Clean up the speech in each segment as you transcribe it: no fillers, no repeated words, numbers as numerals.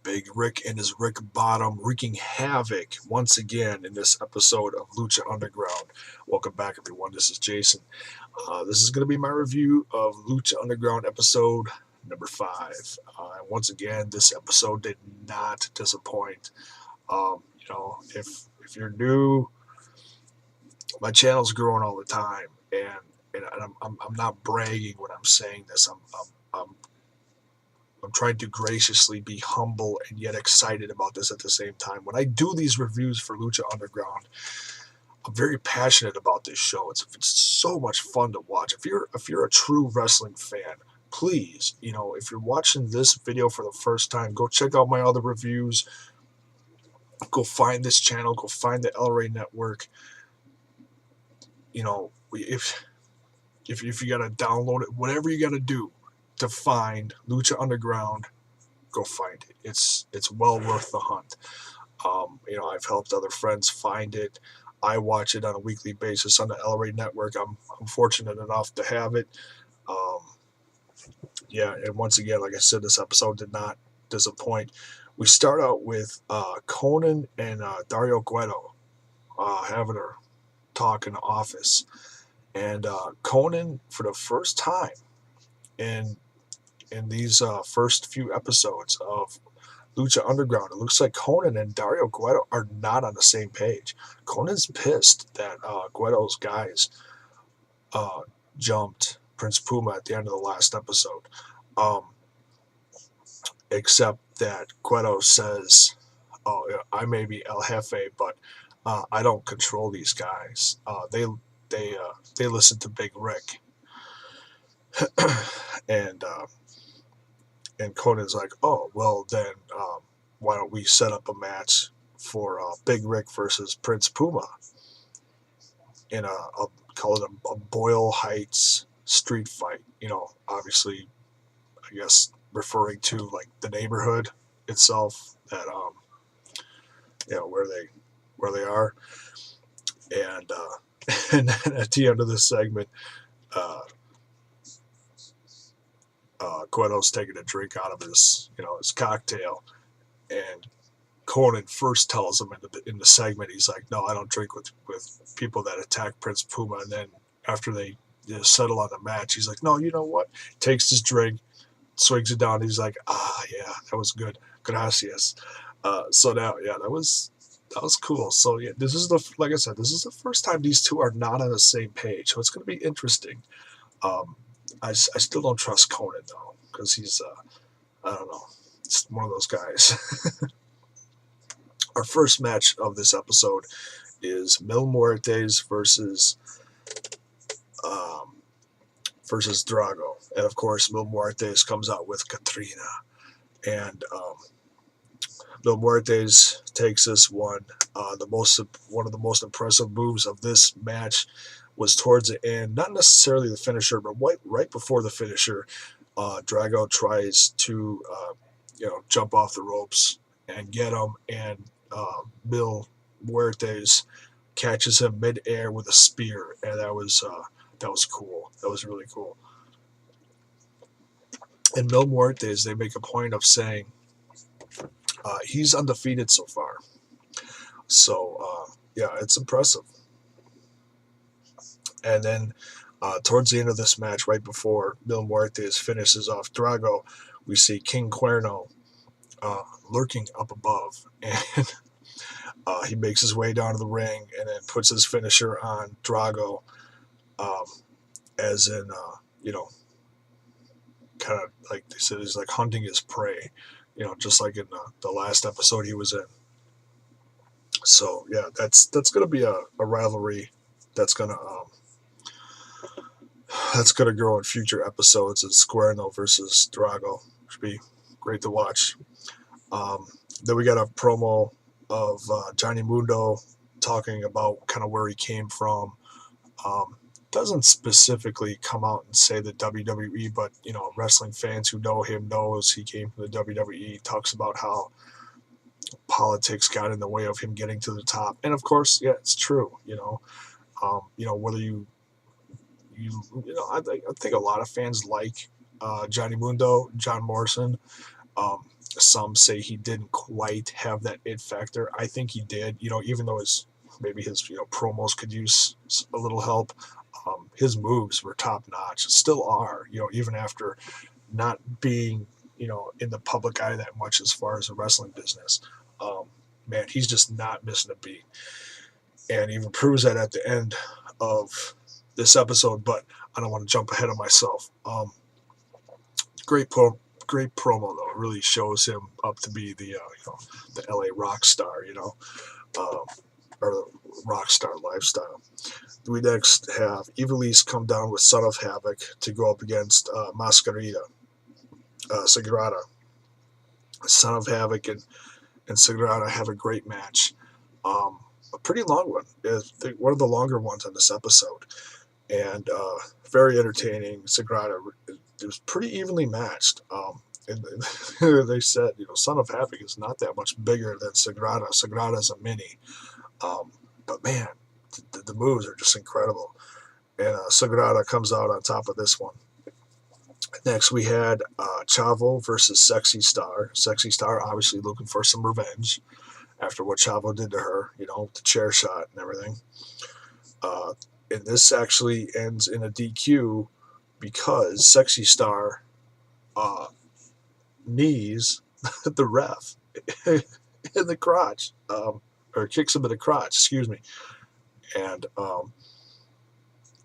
Big Rick and his Rick Bottom wreaking havoc once again in this episode of Lucha Underground. Welcome back, everyone. This is Jason. This is going to be my review of Lucha Underground episode number 5. Once again, this episode did not disappoint. If you're new, my channel's growing all the time, and I'm not bragging when I'm saying this. I'm trying to graciously be humble and yet excited about this at the same time. When I do these reviews for Lucha Underground, I'm very passionate about this show. It's so much fun to watch. If you're a true wrestling fan, please, if you're watching this video for the first time, go check out my other reviews. Go find this channel. Go find the El Rey Network. If you gotta download it, whatever you gotta do to find Lucha Underground, go find it. It's well worth the hunt. I've helped other friends find it. I watch it on a weekly basis on the El Rey Network. I'm fortunate enough to have it. And once again, like I said, this episode did not disappoint. We start out with Conan and Dario Guedo having a talk in the office. And Conan, for the first time in these first few episodes of Lucha Underground, it looks like Conan and Dario Guedo are not on the same page. Conan's pissed that Guedo's guys jumped Prince Puma at the end of the last episode. Except that Guedo says, I may be El Jefe, but I don't control these guys. They listen to Big Rick. And Conan's like, oh, well, then why don't we set up a match for Big Rick versus Prince Puma in I'll call it a Boyle Heights street fight. Obviously, I guess referring to like the neighborhood itself that where they are. And and then at the end of this segment, Guedo's taking a drink out of his cocktail, and Conan first tells him in the segment, he's like, no, I don't drink with people that attack Prince Puma. And then after they settle on the match, he's like, no, you know what? Takes his drink, swigs it down. He's like, yeah, that was good. Gracias. So now, yeah, that was cool. So yeah, like I said, this is the first time these two are not on the same page. So it's going to be interesting. I still don't trust Conan though, because he's I don't know, it's one of those guys. Our first match of this episode is Mil Muertes versus Drago, and of course Mil Muertes comes out with Katrina, and Mil Muertes takes this one. One of the most impressive moves of this match was towards the end, not necessarily the finisher, but right before the finisher, Drago tries to jump off the ropes and get him, and Mil Muertes catches him midair with a spear, and that was cool. That was really cool. And Mil Muertes, they make a point of saying he's undefeated so far. So yeah, it's impressive. And then towards the end of this match, right before Mil Muertes finishes off Drago, we see King Cuerno lurking up above, and he makes his way down to the ring and then puts his finisher on Drago, as in, kind of like they said, he's like hunting his prey, just like in the last episode he was in. So yeah, that's going to be a rivalry that's going to grow in future episodes. It's Cuerno versus Drago, which would be great to watch. Then we got a promo of Johnny Mundo talking about kind of where he came from. Doesn't specifically come out and say the WWE, but wrestling fans who know him knows he came from the WWE. Talks about how politics got in the way of him getting to the top, and of course, yeah, it's true. Whether I think a lot of fans like Johnny Mundo, John Morrison. Some say he didn't quite have that it factor. I think he did. Even though maybe his promos could use a little help. His moves were top notch. Still are. Even after not being in the public eye that much as far as the wrestling business. Um, Man, he's just not missing a beat, and even proves that at the end of this episode. But I don't want to jump ahead of myself. Great great promo though. It really shows him up to be the LA rock star, um, or the rock star lifestyle. We next have Ivelisse come down with Son of Havoc to go up against Mascarita, Sagrada. Son of Havoc and Sagrada have a great match. A pretty long one. One of the longer ones on this episode. And very entertaining. Sagrada, it was pretty evenly matched. And they said, Son of Havoc is not that much bigger than Sagrada. Sagrada's a mini. But man, the moves are just incredible. And Sagrada comes out on top of this one. Next, we had Chavo versus Sexy Star. Sexy Star obviously looking for some revenge after what Chavo did to her, the chair shot and everything. And this actually ends in a DQ because Sexy Star knees the ref in the crotch, or kicks him in the crotch, excuse me. And, and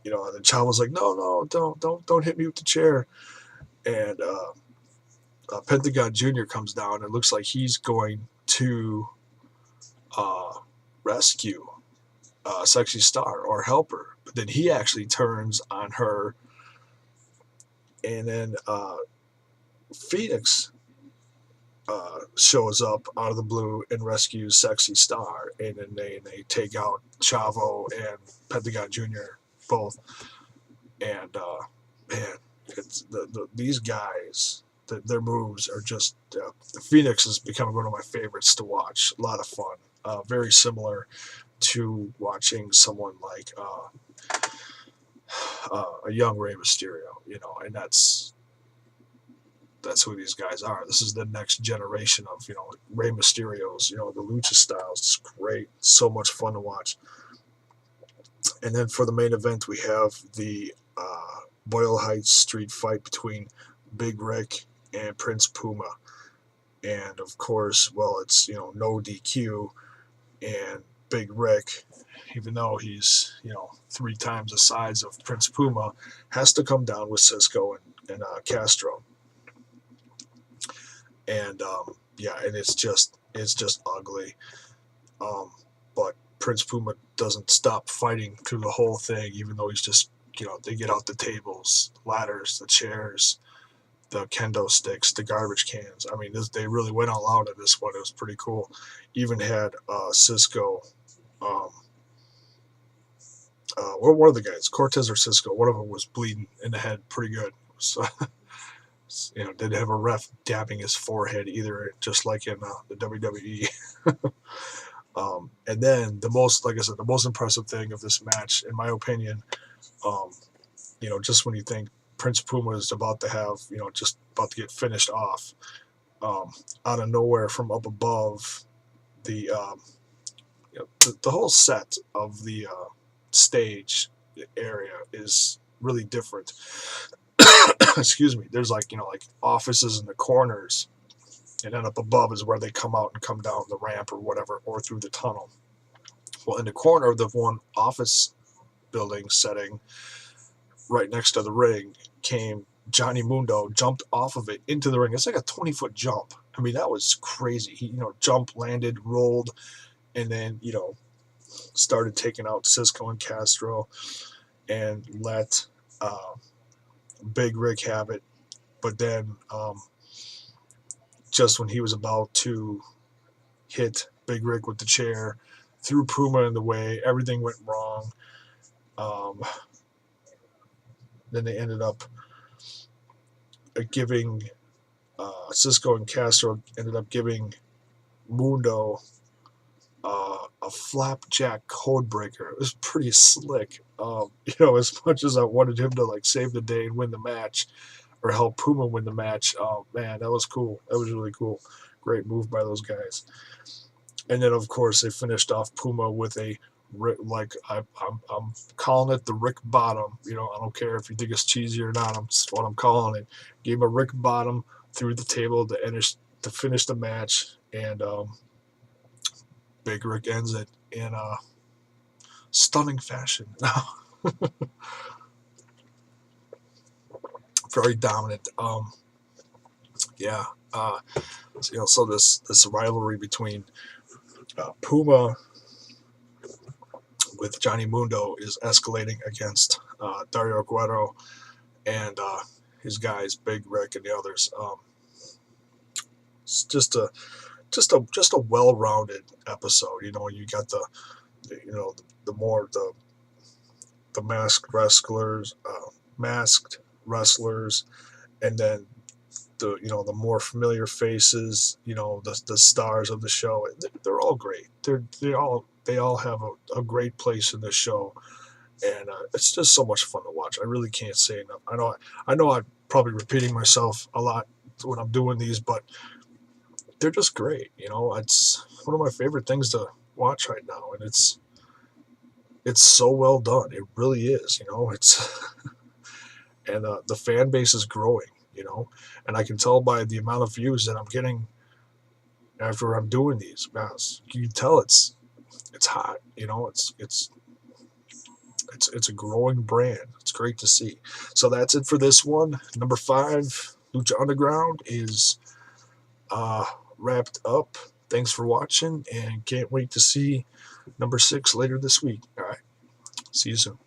then Chavo's like, no, don't hit me with the chair. And Pentagon Jr. comes down and looks like he's going to rescue Sexy Star or help her. But then he actually turns on her, and then Phoenix shows up out of the blue and rescues Sexy Star, and then they take out Chavo and Pentagon Jr. both. And man, it's these guys. Their moves are just Phoenix is becoming one of my favorites to watch. A lot of fun. Very similar to watching someone like a young Rey Mysterio, and that's who these guys are. This is the next generation of Rey Mysterios, the Lucha styles. It's great, so much fun to watch. And then for the main event, we have the Boyle Heights street fight between Big Rick and Prince Puma. And of course, it's no DQ, and Big Rick, even though he's 3 times the size of Prince Puma, has to come down with Cisco and Castro. And and it's just ugly. But Prince Puma doesn't stop fighting through the whole thing, even though he's just they get out the tables, the ladders, the chairs, the kendo sticks, the garbage cans. I mean, they really went all out in this one. It was pretty cool. Even had Cisco, one of the guys, Cortez or Cisco, one of them was bleeding in the head pretty good. So, didn't have a ref dabbing his forehead either, just like in the WWE. And then like I said, the most impressive thing of this match, in my opinion, just when you think Prince Puma is about to have, just about to get finished off, out of nowhere from up above, the whole set of the stage area is really different. Excuse me. There's like offices in the corners, and then up above is where they come out and come down the ramp or whatever, or through the tunnel. Well, in the corner of the one office building setting, right next to the ring, came Johnny Mundo, jumped off of it into the ring. It's like a 20-foot jump. I mean, that was crazy. He, jumped, landed, rolled, and then, started taking out Cisco and Castro and let Big Rick have it. But then, just when he was about to hit Big Rick with the chair, threw Puma in the way, everything went wrong. Then they ended up giving Cisco and Castro ended up giving Mundo a flapjack codebreaker. It was pretty slick. As much as I wanted him to save the day and win the match, or help Puma win the match. Oh man, that was cool. That was really cool. Great move by those guys. And then of course they finished off Puma with a like I'm calling it the Rick Bottom. You know, I don't care if you think it's cheesy or not. That's what I'm calling it. Gave him a Rick Bottom through the table to finish the match, and Big Rick ends it in stunning fashion. Very dominant. Yeah. So this rivalry between Puma with Johnny Mundo is escalating against Dario Guerrero and his guys, Big Rick and the others. It's just a well-rounded episode. You know, you got the more the masked wrestlers, and then the more familiar faces. You know, the stars of the show. They're all great. They all have a great place in the show, and it's just so much fun to watch. I really can't say enough. I know I'm probably repeating myself a lot when I'm doing these, but they're just great. You know, it's one of my favorite things to watch right now, and it's so well done. It really is. You know, it's and the fan base is growing. You know, and I can tell by the amount of views that I'm getting after I'm doing these. You can tell it's hot. You know, it's a growing brand. It's great to see. So that's it for this one. Number 5, Lucha Underground is uh, wrapped up. Thanks for watching, and can't wait to see number 6 later this week. All right, see you soon.